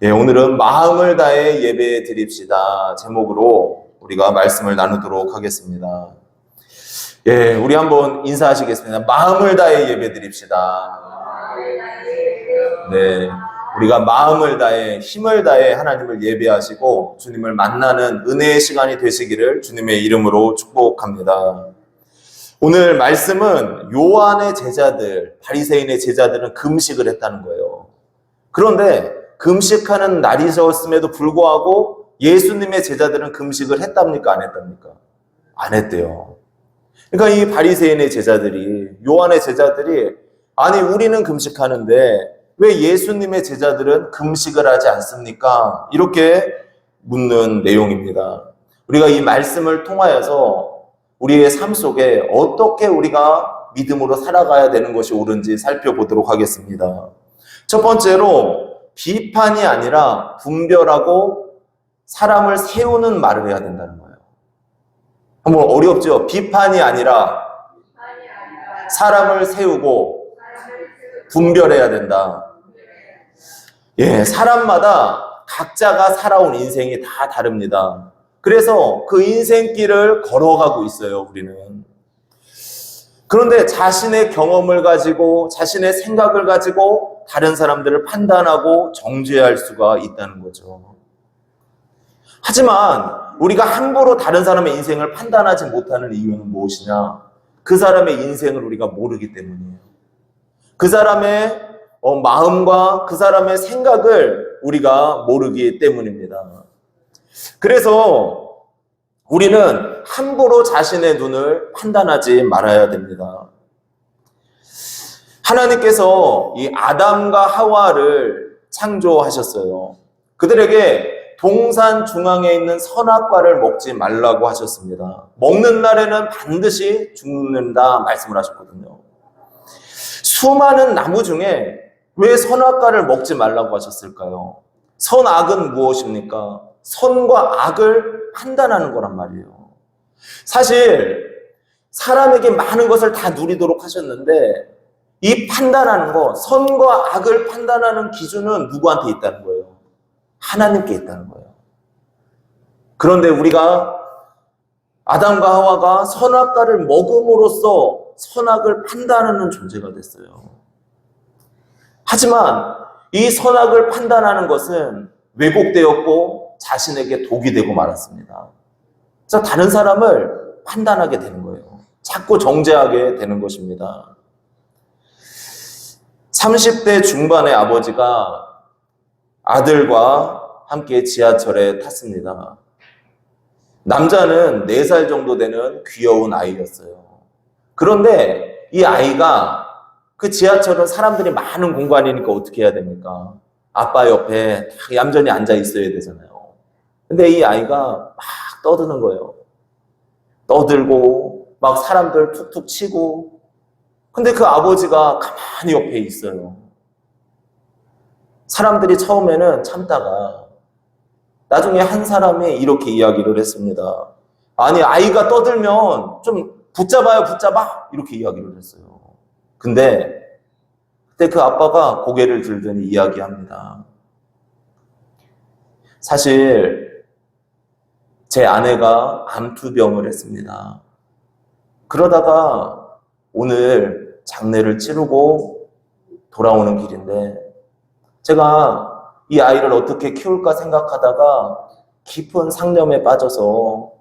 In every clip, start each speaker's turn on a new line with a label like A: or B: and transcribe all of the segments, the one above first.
A: 예, 오늘은 마음을 다해 예배 드립시다 제목으로 우리가 말씀을 나누도록 하겠습니다. 예, 우리 한번 인사하시겠습니다. 마음을 다해 예배 드립시다. 네, 우리가 마음을 다해 힘을 다해 하나님을 예배하시고 주님을 만나는 은혜의 시간이 되시기를 주님의 이름으로 축복합니다. 오늘 말씀은 요한의 제자들, 바리새인의 제자들은 금식을 했다는 거예요. 그런데 금식하는 날이었음에도 불구하고 예수님의 제자들은 금식을 했답니까? 안 했답니까? 안 했대요. 그러니까 이 바리새인의 제자들이, 요한의 제자들이, 아니 우리는 금식하는데 왜 예수님의 제자들은 금식을 하지 않습니까? 이렇게 묻는 내용입니다. 우리가 이 말씀을 통하여서 우리의 삶 속에 어떻게 우리가 믿음으로 살아가야 되는 것이 옳은지 살펴보도록 하겠습니다. 첫 번째로 비판이 아니라 분별하고 사람을 세우는 말을 해야 된다는 거예요. 한번 어렵죠? 비판이 아니라 사람을 세우고 분별해야 된다. 예, 사람마다 각자가 살아온 인생이 다 다릅니다. 그래서 그 인생길을 걸어가고 있어요, 우리는. 그런데 자신의 경험을 가지고 자신의 생각을 가지고 다른 사람들을 판단하고 정죄할 수가 있다는 거죠. 하지만 우리가 함부로 다른 사람의 인생을 판단하지 못하는 이유는 무엇이냐? 그 사람의 인생을 우리가 모르기 때문이에요. 그 사람의 마음과 그 사람의 생각을 우리가 모르기 때문입니다. 그래서 우리는 함부로 자신의 눈을 판단하지 말아야 됩니다. 하나님께서 이 아담과 하와를 창조하셨어요. 그들에게 동산 중앙에 있는 선악과를 먹지 말라고 하셨습니다. 먹는 날에는 반드시 죽는다 말씀을 하셨거든요. 수많은 나무 중에 왜 선악과를 먹지 말라고 하셨을까요? 선악은 무엇입니까? 선과 악을 판단하는 거란 말이에요. 사실 사람에게 많은 것을 다 누리도록 하셨는데 이 판단하는 거, 선과 악을 판단하는 기준은 누구한테 있다는 거예요? 하나님께 있다는 거예요. 그런데 우리가 아담과 하와가 선악과를 먹음으로써 선악을 판단하는 존재가 됐어요. 하지만 이 선악을 판단하는 것은 왜곡되었고 자신에게 독이 되고 말았습니다. 그래서 다른 사람을 판단하게 되는 거예요. 자꾸 정죄하게 되는 것입니다. 30대 중반의 아버지가 아들과 함께 지하철에 탔습니다. 남자는 4살 정도 되는 귀여운 아이였어요. 그런데 이 아이가 그 지하철은 사람들이 많은 공간이니까 어떻게 해야 됩니까? 아빠 옆에 딱 얌전히 앉아 있어야 되잖아요. 근데 이 아이가 막 떠드는 거예요. 떠들고 막 사람들 툭툭 치고. 근데 그 아버지가 가만히 옆에 있어요. 사람들이 처음에는 참다가 나중에 한 사람이 이렇게 이야기를 했습니다. 아니 아이가 떠들면 좀 붙잡아요, 붙잡아 이렇게 이야기를 했어요. 근데 그때 그 아빠가 고개를 들더니 이야기합니다. 사실 제 아내가 암투병을 했습니다. 그러다가 오늘 장례를 치르고 돌아오는 길인데 제가 이 아이를 어떻게 키울까 생각하다가 깊은 상념에 빠져서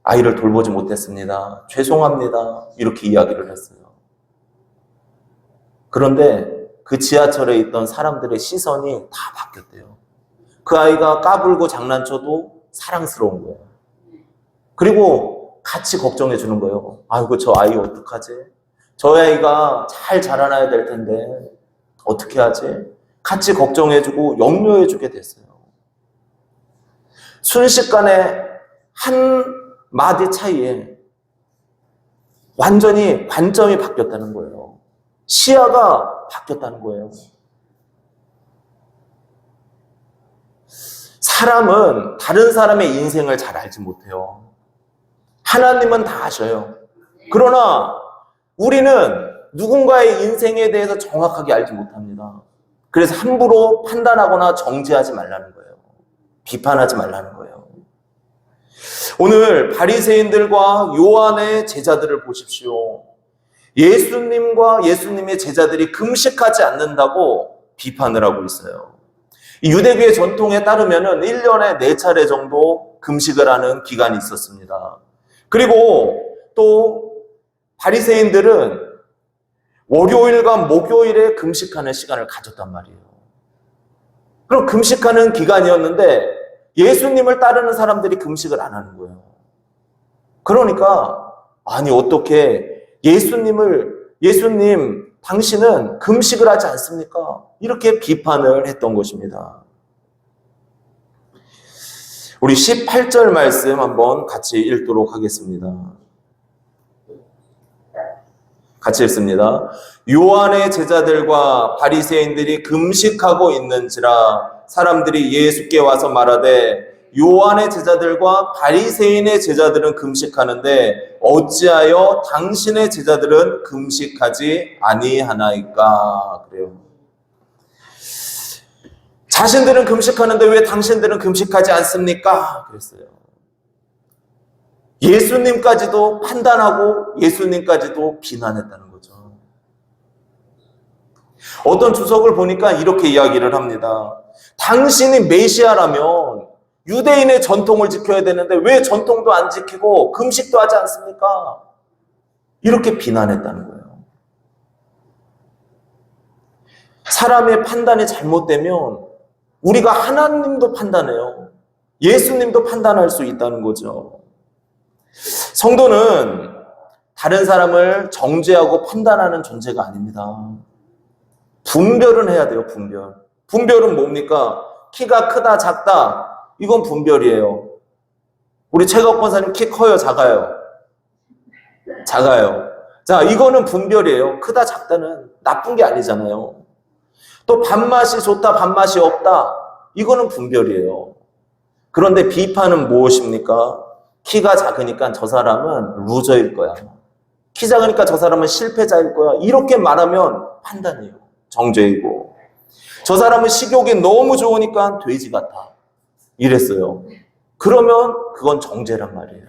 A: 아이를 돌보지 못했습니다. 죄송합니다. 이렇게 이야기를 했어요. 그런데 그 지하철에 있던 사람들의 시선이 다 바뀌었대요. 그 아이가 까불고 장난쳐도 사랑스러운 거예요. 그리고 같이 걱정해 주는 거예요. 아이고 저 아이 어떡하지? 저 아이가 잘 자라나야 될 텐데 어떻게 하지? 같이 걱정해주고 염려해주게 됐어요. 순식간에 한 마디 차이에 완전히 관점이 바뀌었다는 거예요. 시야가 바뀌었다는 거예요. 사람은 다른 사람의 인생을 잘 알지 못해요. 하나님은 다 아셔요. 그러나 우리는 누군가의 인생에 대해서 정확하게 알지 못합니다. 그래서 함부로 판단하거나 정죄하지 말라는 거예요. 비판하지 말라는 거예요. 오늘 바리새인들과 요한의 제자들을 보십시오. 예수님과 예수님의 제자들이 금식하지 않는다고 비판을 하고 있어요. 이 유대교의 전통에 따르면 1년에 4차례 정도 금식을 하는 기간이 있었습니다. 그리고 또 바리새인들은 월요일과 목요일에 금식하는 시간을 가졌단 말이에요. 그럼 금식하는 기간이었는데 예수님을 따르는 사람들이 금식을 안 하는 거예요. 그러니까 아니 어떻게 예수님 당신은 금식을 하지 않습니까? 이렇게 비판을 했던 것입니다. 우리 18절 말씀 한번 같이 읽도록 하겠습니다. 같이 읽습니다. 요한의 제자들과 바리새인들이 금식하고 있는지라 사람들이 예수께 와서 말하되 요한의 제자들과 바리새인의 제자들은 금식하는데 어찌하여 당신의 제자들은 금식하지 아니하나이까? 그래요. 자신들은 금식하는데 왜 당신들은 금식하지 않습니까? 그랬어요. 예수님까지도 판단하고 예수님까지도 비난했다는 거죠. 어떤 주석을 보니까 이렇게 이야기를 합니다. 당신이 메시아라면 유대인의 전통을 지켜야 되는데 왜 전통도 안 지키고 금식도 하지 않습니까? 이렇게 비난했다는 거예요. 사람의 판단이 잘못되면 우리가 하나님도 판단해요. 예수님도 판단할 수 있다는 거죠. 성도는 다른 사람을 정죄하고 판단하는 존재가 아닙니다. 분별은 해야 돼요, 분별. 분별은 뭡니까? 키가 크다, 작다. 이건 분별이에요. 우리 최갑 권사님 키 커요, 작아요? 작아요. 자, 이거는 분별이에요. 크다, 작다는 나쁜 게 아니잖아요. 또 밥맛이 좋다, 밥맛이 없다. 이거는 분별이에요. 그런데 비판은 무엇입니까? 키가 작으니까 저 사람은 루저일 거야. 키 작으니까 저 사람은 실패자일 거야. 이렇게 말하면 판단이에요. 정죄이고. 저 사람은 식욕이 너무 좋으니까 돼지 같아. 이랬어요. 그러면 그건 정죄란 말이에요.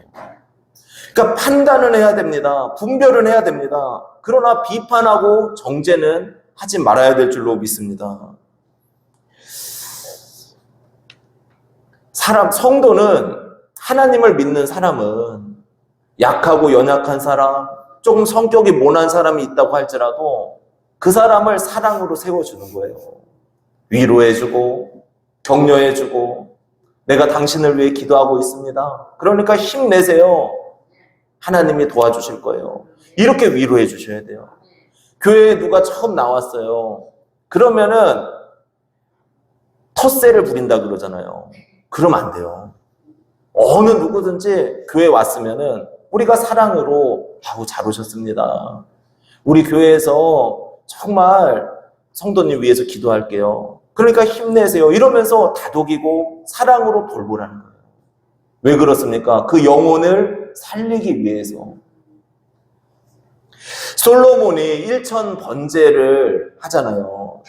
A: 그러니까 판단은 해야 됩니다. 분별은 해야 됩니다. 그러나 비판하고 정죄는 하지 말아야 될 줄로 믿습니다. 성도는 하나님을 믿는 사람은 약하고 연약한 사람, 조금 성격이 모난 사람이 있다고 할지라도 그 사람을 사랑으로 세워주는 거예요. 위로해주고 격려해주고 내가 당신을 위해 기도하고 있습니다. 그러니까 힘내세요. 하나님이 도와주실 거예요. 이렇게 위로해 주셔야 돼요. 교회에 누가 처음 나왔어요. 그러면은 텃세를 부린다 그러잖아요. 그러면 안 돼요. 어느 누구든지 교회에 왔으면은 우리가 사랑으로 아우 잘 오셨습니다. 우리 교회에서 정말 성도님 위해서 기도할게요. 그러니까 힘내세요. 이러면서 다독이고 사랑으로 돌보라는 거예요. 왜 그렇습니까? 그 영혼을 살리기 위해서. 솔로몬이 1천 번제를 하잖아요.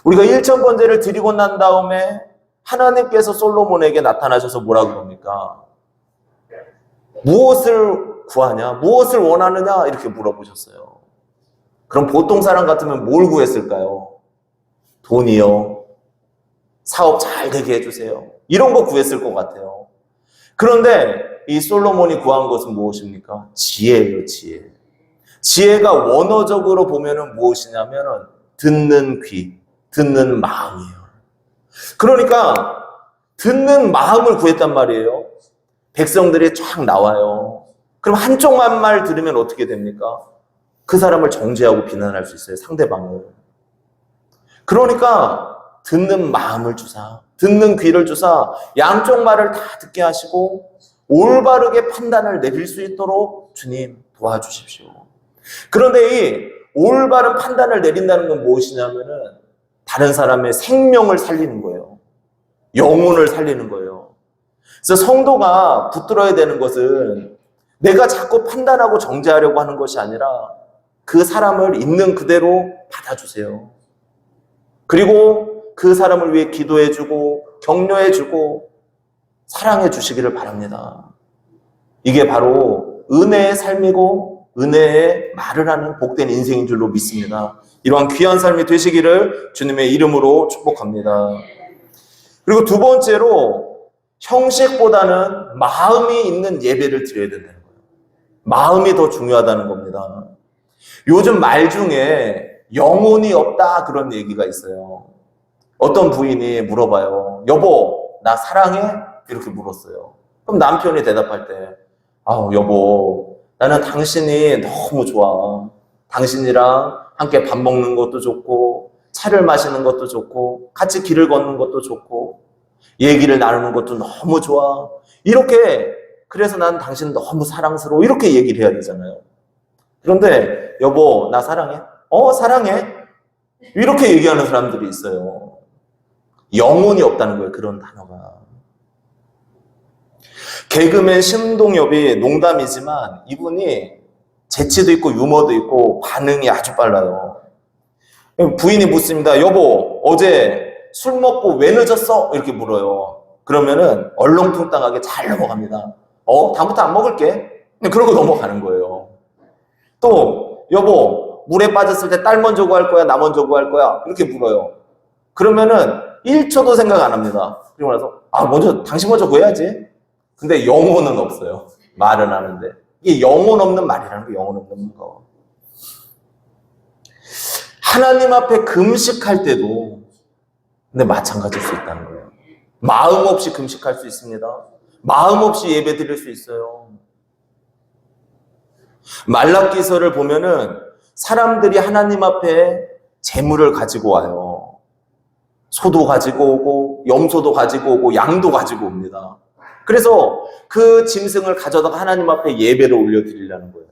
A: 우리가 1천 번제를 드리고 난 다음에 하나님께서 솔로몬에게 나타나셔서 뭐라 그럽니까? 무엇을 구하냐? 무엇을 원하느냐? 이렇게 물어보셨어요. 그럼 보통 사람 같으면 뭘 구했을까요? 돈이요. 사업 잘 되게 해주세요. 이런 거 구했을 것 같아요. 그런데 이 솔로몬이 구한 것은 무엇입니까? 지혜예요, 지혜. 지혜가 원어적으로 보면은 무엇이냐면은 듣는 귀, 듣는 마음이에요. 그러니까 듣는 마음을 구했단 말이에요. 백성들이 쫙 나와요. 그럼 한쪽만 말 들으면 어떻게 됩니까? 그 사람을 정죄하고 비난할 수 있어요, 상대방을. 그러니까 듣는 마음을 주사, 듣는 귀를 주사 양쪽 말을 다 듣게 하시고 올바르게 판단을 내릴 수 있도록 주님 도와주십시오. 그런데 이 올바른 판단을 내린다는 건 무엇이냐면은 다른 사람의 생명을 살리는 거예요. 영혼을 살리는 거예요. 그래서 성도가 붙들어야 되는 것은 내가 자꾸 판단하고 정죄하려고 하는 것이 아니라 그 사람을 있는 그대로 받아주세요. 그리고 그 사람을 위해 기도해주고 격려해주고 사랑해주시기를 바랍니다. 이게 바로 은혜의 삶이고 은혜의 말을 하는 복된 인생인 줄로 믿습니다. 이러한 귀한 삶이 되시기를 주님의 이름으로 축복합니다. 그리고 두 번째로 형식보다는 마음이 있는 예배를 드려야 된다는 거예요. 마음이 더 중요하다는 겁니다. 요즘 말 중에 영혼이 없다 그런 얘기가 있어요. 어떤 부인이 물어봐요. 여보, 나 사랑해? 이렇게 물었어요. 그럼 남편이 대답할 때, 여보, 나는 당신이 너무 좋아. 당신이랑 함께 밥 먹는 것도 좋고, 차를 마시는 것도 좋고, 같이 길을 걷는 것도 좋고, 얘기를 나누는 것도 너무 좋아. 이렇게, 그래서 난 당신 너무 사랑스러워. 이렇게 얘기를 해야 되잖아요. 그런데, 여보, 나 사랑해? 사랑해? 이렇게 얘기하는 사람들이 있어요. 영혼이 없다는 거예요, 그런 단어가. 개그맨 신동엽이 농담이지만 이분이 재치도 있고 유머도 있고 반응이 아주 빨라요. 부인이 묻습니다. 여보, 어제 술 먹고 왜 늦었어? 이렇게 물어요. 그러면은 얼렁뚱땅하게 잘 넘어갑니다. 다음부터 안 먹을게. 그러고 넘어가는 거예요. 또, 여보, 물에 빠졌을 때 딸 먼저 구할 거야? 나 먼저 구할 거야? 이렇게 물어요. 그러면은 1초도 생각 안 합니다. 그리고 나서, 당신 먼저 구해야지. 근데 영혼은 없어요. 말은 하는데. 이게 영혼 없는 말이라는 거, 영혼 없는 거. 하나님 앞에 금식할 때도 근데 마찬가지일 수 있다는 거예요. 마음 없이 금식할 수 있습니다. 마음 없이 예배 드릴 수 있어요. 말라기서를 보면은 사람들이 하나님 앞에 재물을 가지고 와요. 소도 가지고 오고 염소도 가지고 오고 양도 가지고 옵니다. 그래서 그 짐승을 가져다가 하나님 앞에 예배를 올려드리려는 거예요.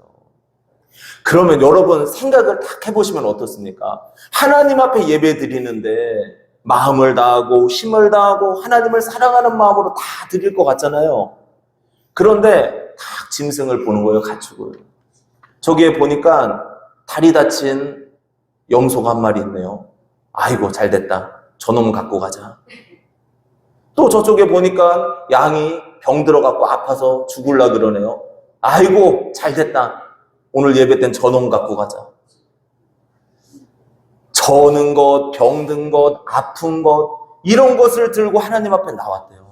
A: 그러면 여러분 생각을 딱 해보시면 어떻습니까? 하나님 앞에 예배 드리는데 마음을 다하고 힘을 다하고 하나님을 사랑하는 마음으로 다 드릴 것 같잖아요. 그런데 딱 짐승을 보는 거예요, 가축을. 저기에 보니까 다리 다친 염소가 한 마리 있네요. 아이고 잘됐다. 저놈 갖고 가자. 또 저쪽에 보니까 양이 병 들어갖고 아파서 죽을라 그러네요. 아이고 잘됐다. 오늘 예배 땐 저놈 갖고 가자. 저는 것, 병든 것, 아픈 것 이런 것을 들고 하나님 앞에 나왔대요.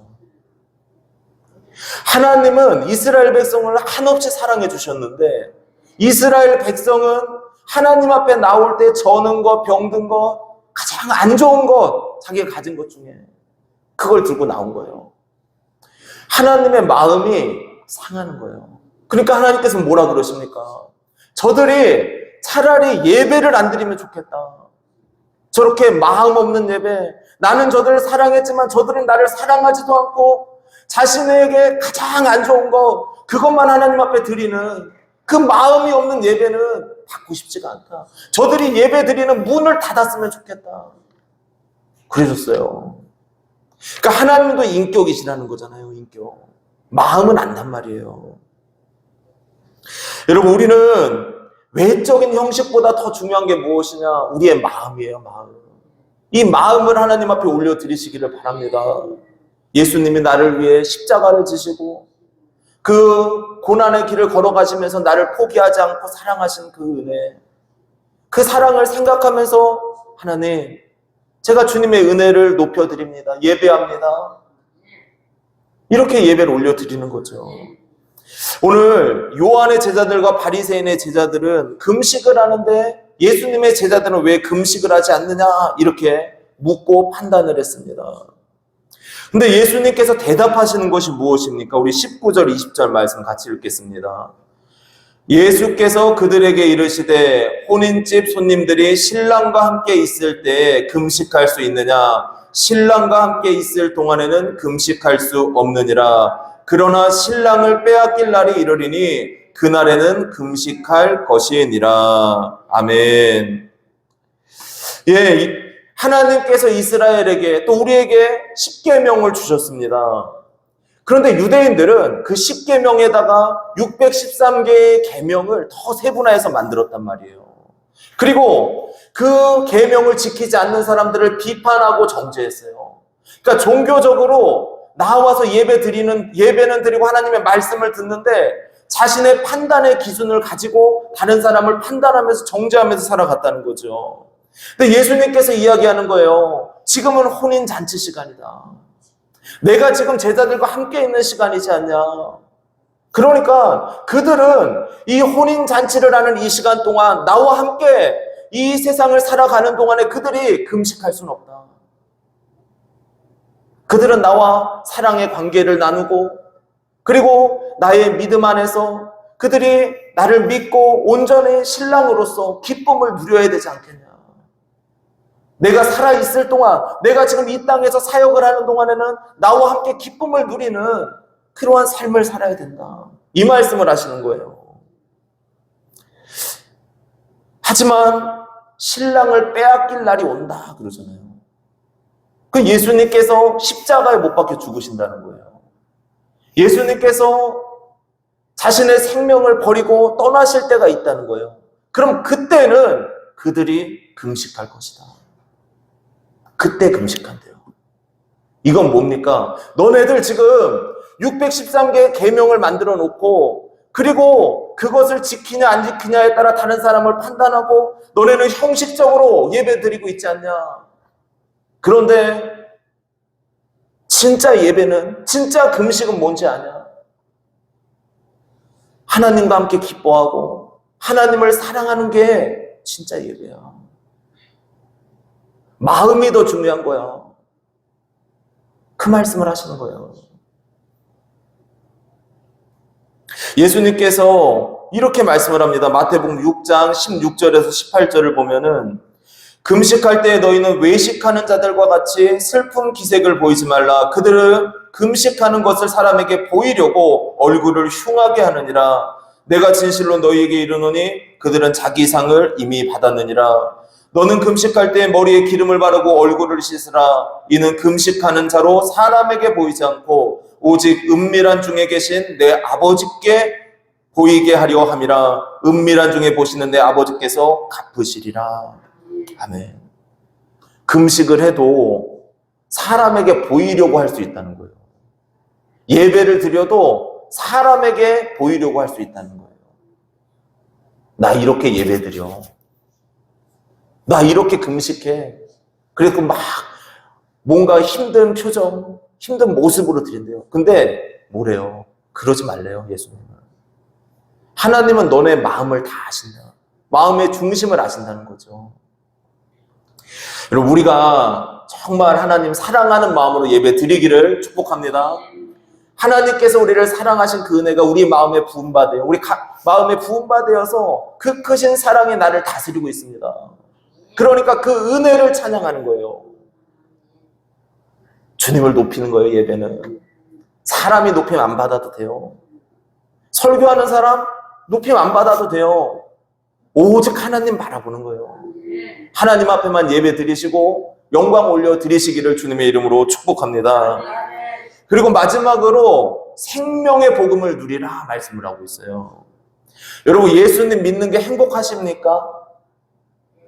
A: 하나님은 이스라엘 백성을 한없이 사랑해 주셨는데 이스라엘 백성은 하나님 앞에 나올 때 저는 것, 병든 것, 가장 안 좋은 것, 자기가 가진 것 중에 그걸 들고 나온 거예요. 하나님의 마음이 상하는 거예요. 그러니까 하나님께서 뭐라 그러십니까? 저들이 차라리 예배를 안 드리면 좋겠다. 저렇게 마음 없는 예배, 나는 저들을 사랑했지만 저들은 나를 사랑하지도 않고 자신에게 가장 안 좋은 것, 그것만 하나님 앞에 드리는 그 마음이 없는 예배는 받고 싶지가 않다. 저들이 예배 드리는 문을 닫았으면 좋겠다. 그러셨어요. 그러니까 하나님도 인격이시라는 거잖아요, 인격. 마음은 안단 말이에요. 여러분, 우리는 외적인 형식보다 더 중요한 게 무엇이냐? 우리의 마음이에요, 마음. 이 마음을 하나님 앞에 올려드리시기를 바랍니다. 예수님이 나를 위해 십자가를 지시고 그 고난의 길을 걸어가시면서 나를 포기하지 않고 사랑하신 그 은혜, 그 사랑을 생각하면서 하나님, 제가 주님의 은혜를 높여드립니다. 예배합니다. 이렇게 예배를 올려드리는 거죠. 오늘 요한의 제자들과 바리새인의 제자들은 금식을 하는데 예수님의 제자들은 왜 금식을 하지 않느냐 이렇게 묻고 판단을 했습니다. 근데 예수님께서 대답하시는 것이 무엇입니까? 우리 19절, 20절 말씀 같이 읽겠습니다. 예수께서 그들에게 이르시되 혼인집 손님들이 신랑과 함께 있을 때 금식할 수 있느냐? 신랑과 함께 있을 동안에는 금식할 수 없느니라. 그러나 신랑을 빼앗길 날이 이르리니 그날에는 금식할 것이니라. 아멘. 하나님께서 이스라엘에게 또 우리에게 십계명을 주셨습니다. 그런데 유대인들은 그 십계명에다가 613개의 계명을 더 세분화해서 만들었단 말이에요. 그리고 그 계명을 지키지 않는 사람들을 비판하고 정죄했어요. 그러니까 종교적으로 나와서 예배는 드리고 하나님의 말씀을 듣는데 자신의 판단의 기준을 가지고 다른 사람을 판단하면서 정죄하면서 살아갔다는 거죠. 근데 예수님께서 이야기하는 거예요. 지금은 혼인잔치 시간이다. 내가 지금 제자들과 함께 있는 시간이지 않냐. 그러니까 그들은 이 혼인잔치를 하는 이 시간 동안 나와 함께 이 세상을 살아가는 동안에 그들이 금식할 수는 없다. 그들은 나와 사랑의 관계를 나누고 그리고 나의 믿음 안에서 그들이 나를 믿고 온전히 신랑으로서 기쁨을 누려야 되지 않겠냐. 내가 살아있을 동안, 내가 지금 이 땅에서 사역을 하는 동안에는 나와 함께 기쁨을 누리는 그러한 삶을 살아야 된다. 이 말씀을 하시는 거예요. 하지만 신랑을 빼앗길 날이 온다 그러잖아요. 그 예수님께서 십자가에 못 박혀 죽으신다는 거예요. 예수님께서 자신의 생명을 버리고 떠나실 때가 있다는 거예요. 그럼 그때는 그들이 금식할 것이다. 그때 금식한대요. 이건 뭡니까? 너네들 지금 613개의 계명을 만들어 놓고 그리고 그것을 지키냐 안 지키냐에 따라 다른 사람을 판단하고 너네는 형식적으로 예배 드리고 있지 않냐. 그런데 진짜 예배는, 진짜 금식은 뭔지 아냐? 하나님과 함께 기뻐하고 하나님을 사랑하는 게 진짜 예배야. 마음이 더 중요한 거야. 그 말씀을 하시는 거예요. 예수님께서 이렇게 말씀을 합니다. 마태복음 6장 16절에서 18절을 보면은 금식할 때 너희는 외식하는 자들과 같이 슬픈 기색을 보이지 말라. 그들은 금식하는 것을 사람에게 보이려고 얼굴을 흉하게 하느니라. 내가 진실로 너희에게 이르노니 그들은 자기 상을 이미 받았느니라. 너는 금식할 때 머리에 기름을 바르고 얼굴을 씻으라. 이는 금식하는 자로 사람에게 보이지 않고 오직 은밀한 중에 계신 내 아버지께 보이게 하려 함이라. 은밀한 중에 보시는 내 아버지께서 갚으시리라. 아멘. 금식을 해도 사람에게 보이려고 할 수 있다는 거예요. 예배를 드려도 사람에게 보이려고 할 수 있다는 거예요. 나 이렇게 예배 드려. 나 이렇게 금식해. 그래서 막 뭔가 힘든 표정, 힘든 모습으로 드린대요. 근데 뭐래요? 그러지 말래요, 예수님은. 하나님은 너네 마음을 다 아신다. 마음의 중심을 아신다는 거죠. 여러분, 우리가 정말 하나님 사랑하는 마음으로 예배 드리기를 축복합니다. 하나님께서 우리를 사랑하신 그 은혜가 우리 마음에 부음받아요. 우리 마음에 부음받아서 그 크신 사랑이 나를 다스리고 있습니다. 그러니까 그 은혜를 찬양하는 거예요. 주님을 높이는 거예요, 예배는. 사람이 높임 안 받아도 돼요. 설교하는 사람 높임 안 받아도 돼요. 오직 하나님 바라보는 거예요. 하나님 앞에만 예배 드리시고 영광 올려 드리시기를 주님의 이름으로 축복합니다. 그리고 마지막으로 생명의 복음을 누리라 말씀을 하고 있어요. 여러분, 예수님 믿는 게 행복하십니까?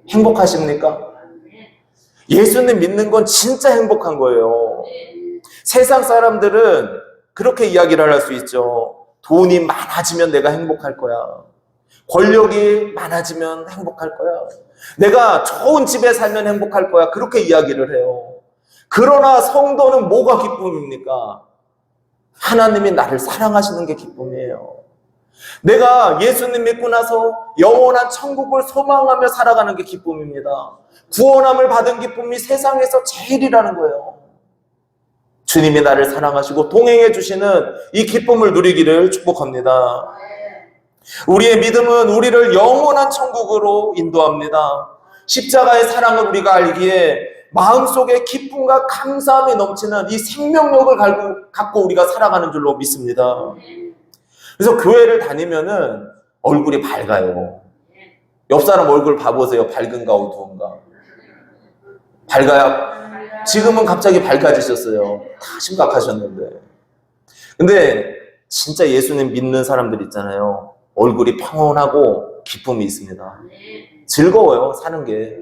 A: 행복하십니까? 예수님 믿는 건 진짜 행복한 거예요. 세상 사람들은 그렇게 이야기를 할 수 있죠. 돈이 많아지면 내가 행복할 거야. 권력이 많아지면 행복할 거야. 내가 좋은 집에 살면 행복할 거야. 그렇게 이야기를 해요. 그러나 성도는 뭐가 기쁨입니까? 하나님이 나를 사랑하시는 게 기쁨이에요. 내가 예수님 믿고 나서 영원한 천국을 소망하며 살아가는 게 기쁨입니다. 구원함을 받은 기쁨이 세상에서 제일이라는 거예요. 주님이 나를 사랑하시고 동행해 주시는 이 기쁨을 누리기를 축복합니다. 우리의 믿음은 우리를 영원한 천국으로 인도합니다. 십자가의 사랑을 우리가 알기에 마음속에 기쁨과 감사함이 넘치는 이 생명력을 갖고 우리가 살아가는 줄로 믿습니다. 그래서 교회를 다니면은 얼굴이 밝아요. 옆 사람 얼굴 봐보세요. 밝은가 어두운가. 밝아요. 지금은 갑자기 밝아지셨어요. 다 심각하셨는데. 근데 진짜 예수님 믿는 사람들 있잖아요. 얼굴이 평온하고 기쁨이 있습니다. 즐거워요, 사는 게.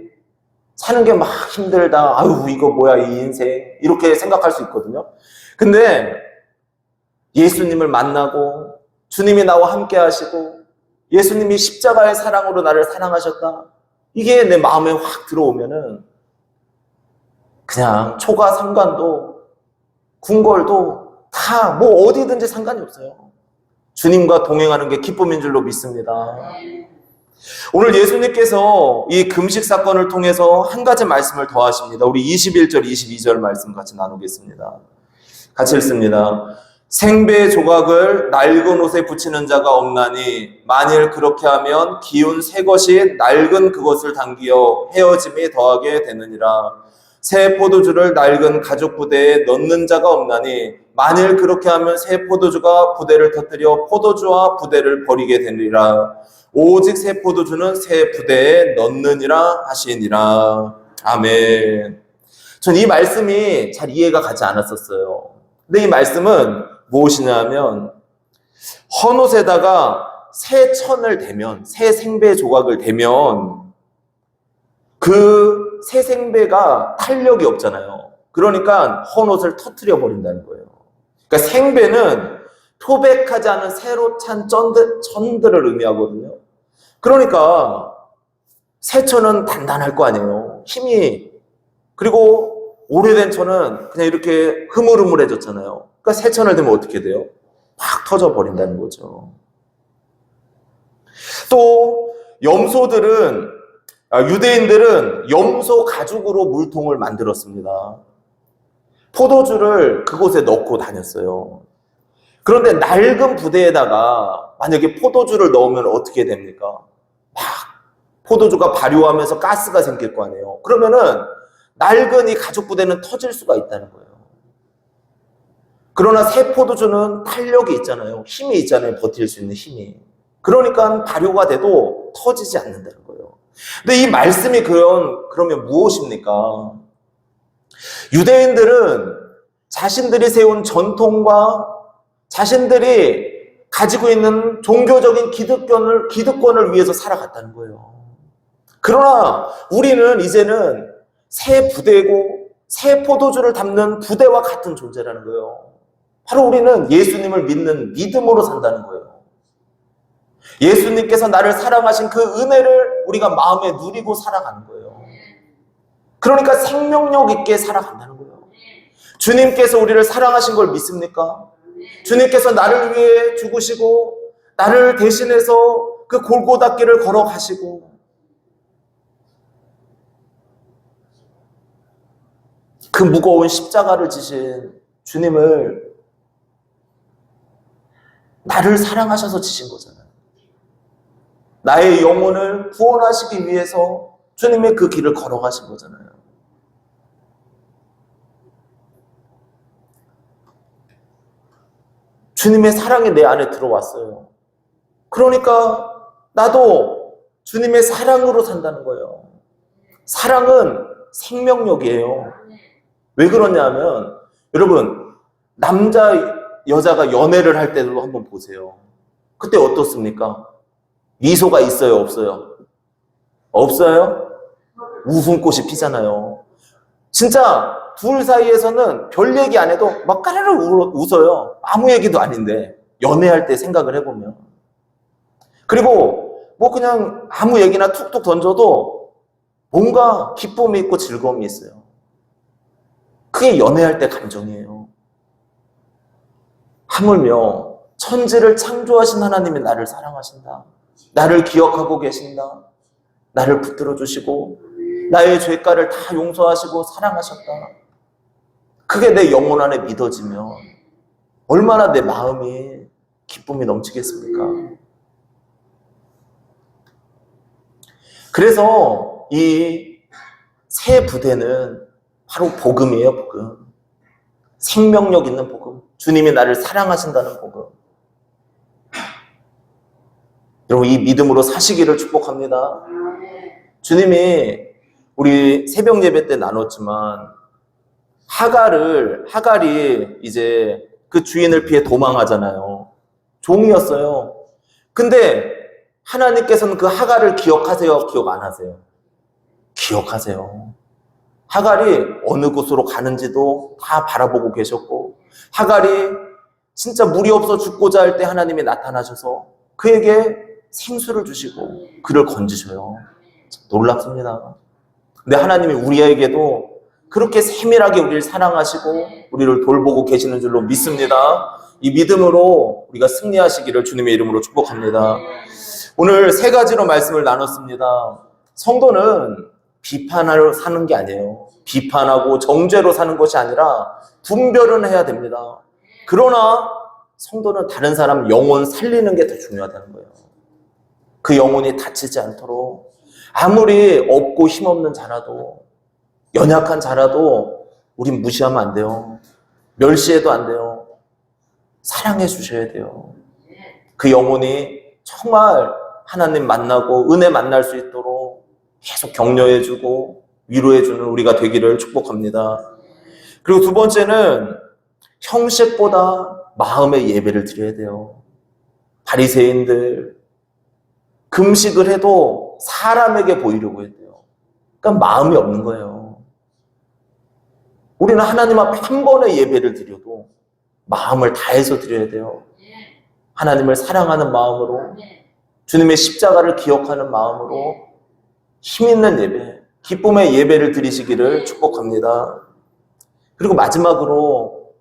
A: 사는 게 막 힘들다. 아유, 이거 뭐야, 이 인생. 이렇게 생각할 수 있거든요. 근데 예수님을 만나고 주님이 나와 함께 하시고 예수님이 십자가의 사랑으로 나를 사랑하셨다. 이게 내 마음에 확 들어오면은 그냥 초가 상관도 궁궐도 다 뭐 어디든지 상관이 없어요. 주님과 동행하는 게 기쁨인 줄로 믿습니다. 오늘 예수님께서 이 금식 사건을 통해서 한 가지 말씀을 더 하십니다. 우리 21절, 22절 말씀 같이 나누겠습니다. 같이 읽습니다. 생배 조각을 낡은 옷에 붙이는 자가 없나니 만일 그렇게 하면 기운 새 것이 낡은 그것을 당기어 헤어짐이 더하게 되느니라. 새 포도주를 낡은 가죽 부대에 넣는 자가 없나니 만일 그렇게 하면 새 포도주가 부대를 터뜨려 포도주와 부대를 버리게 되리라. 오직 새 포도주는 새 부대에 넣느니라 하시니라. 아멘. 전 이 말씀이 잘 이해가 가지 않았었어요. 근데 이 말씀은 무엇이냐면 헌옷에다가 새 천을 대면, 새 생배 조각을 대면 그 새 생배가 탄력이 없잖아요. 그러니까 헌옷을 터뜨려 버린다는 거예요. 그러니까 생배는 토백하지 않은 새로 찬 천들을 의미하거든요. 그러니까 새 천은 단단할 거 아니에요. 힘이. 그리고 오래된 천은 그냥 이렇게 흐물흐물해졌잖아요. 그러니까 새 천을 대면 어떻게 돼요? 팍 터져 버린다는 거죠. 또 유대인들은 염소 가죽으로 물통을 만들었습니다. 포도주를 그곳에 넣고 다녔어요. 그런데 낡은 부대에다가 만약에 포도주를 넣으면 어떻게 됩니까? 막 포도주가 발효하면서 가스가 생길 거 아니에요. 그러면은 낡은 이 가죽 부대는 터질 수가 있다는 거예요. 그러나 새 포도주는 탄력이 있잖아요. 힘이 있잖아요. 버틸 수 있는 힘이. 그러니까 발효가 돼도 터지지 않는다는 거예요. 근데 이 말씀이 그러면 무엇입니까? 유대인들은 자신들이 세운 전통과 자신들이 가지고 있는 종교적인 기득권을 위해서 살아갔다는 거예요. 그러나 우리는 이제는 새 부대고 새 포도주를 담는 부대와 같은 존재라는 거예요. 바로 우리는 예수님을 믿는 믿음으로 산다는 거예요. 예수님께서 나를 사랑하신 그 은혜를 우리가 마음에 누리고 살아가는 거예요. 그러니까 생명력 있게 살아간다는 거예요. 주님께서 우리를 사랑하신 걸 믿습니까? 주님께서 나를 위해 죽으시고 나를 대신해서 그 골고다 길을 걸어가시고 그 무거운 십자가를 지신 주님을 나를 사랑하셔서 지신 거잖아요. 나의 영혼을 구원하시기 위해서 주님의 그 길을 걸어가신 거잖아요. 주님의 사랑이 내 안에 들어왔어요. 그러니까 나도 주님의 사랑으로 산다는 거예요. 사랑은 생명력이에요. 왜 그러냐면 여러분 남자 여자가 연애를 할 때도 한번 보세요. 그때 어떻습니까? 미소가 있어요, 없어요? 없어요? 웃음꽃이 피잖아요. 진짜 둘 사이에서는 별 얘기 안 해도 막 까르르 웃어요. 아무 얘기도 아닌데 연애할 때 생각을 해보면. 그리고 뭐 그냥 아무 얘기나 툭툭 던져도 뭔가 기쁨이 있고 즐거움이 있어요. 그게 연애할 때 감정이에요. 하물며 천지를 창조하신 하나님이 나를 사랑하신다. 나를 기억하고 계신다. 나를 붙들어 주시고 나의 죄가를 다 용서하시고 사랑하셨다. 그게 내 영혼 안에 믿어지면 얼마나 내 마음이 기쁨이 넘치겠습니까? 그래서 이 새 부대는 바로 복음이에요, 복음. 생명력 있는 복음. 주님이 나를 사랑하신다는 복음. 여러분, 이 믿음으로 사시기를 축복합니다. 주님이 우리 새벽 예배 때 나눴지만 하갈이 이제 그 주인을 피해 도망하잖아요. 종이었어요. 근데 하나님께서는 그 하갈을 기억하세요? 기억 안 하세요? 기억하세요. 하갈이 어느 곳으로 가는지도 다 바라보고 계셨고, 하갈이 진짜 물이 없어 죽고자 할 때 하나님이 나타나셔서 그에게 생수를 주시고 그를 건지셔요. 놀랍습니다. 근데 하나님이 우리에게도 그렇게 세밀하게 우리를 사랑하시고 우리를 돌보고 계시는 줄로 믿습니다. 이 믿음으로 우리가 승리하시기를 주님의 이름으로 축복합니다. 오늘 세 가지로 말씀을 나눴습니다. 성도는 비판하러 사는 게 아니에요. 비판하고 정죄로 사는 것이 아니라 분별은 해야 됩니다. 그러나 성도는 다른 사람 영혼 살리는 게 더 중요하다는 거예요. 그 영혼이 다치지 않도록 아무리 없고 힘없는 자라도 연약한 자라도 우린 무시하면 안 돼요. 멸시해도 안 돼요. 사랑해 주셔야 돼요. 그 영혼이 정말 하나님 만나고 은혜 만날 수 있도록 계속 격려해주고 위로해주는 우리가 되기를 축복합니다. 그리고 두 번째는 형식보다 마음의 예배를 드려야 돼요. 바리새인들 금식을 해도 사람에게 보이려고 해요. 그러니까 마음이 없는 거예요. 우리는 하나님 앞에 한 번의 예배를 드려도 마음을 다해서 드려야 돼요. 하나님을 사랑하는 마음으로, 주님의 십자가를 기억하는 마음으로 힘있는 예배, 기쁨의 예배를 드리시기를 축복합니다. 그리고 마지막으로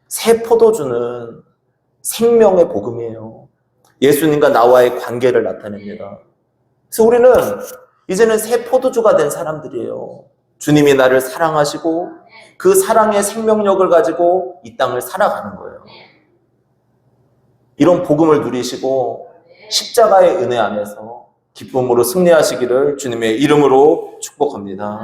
A: 새 포도주는 생명의 복음이에요. 예수님과 나와의 관계를 나타냅니다. 그래서 우리는 이제는 새 포도주가 된 사람들이에요. 주님이 나를 사랑하시고 그 사랑의 생명력을 가지고 이 땅을 살아가는 거예요. 이런 복음을 누리시고 십자가의 은혜 안에서 기쁨으로 승리하시기를 주님의 이름으로 축복합니다.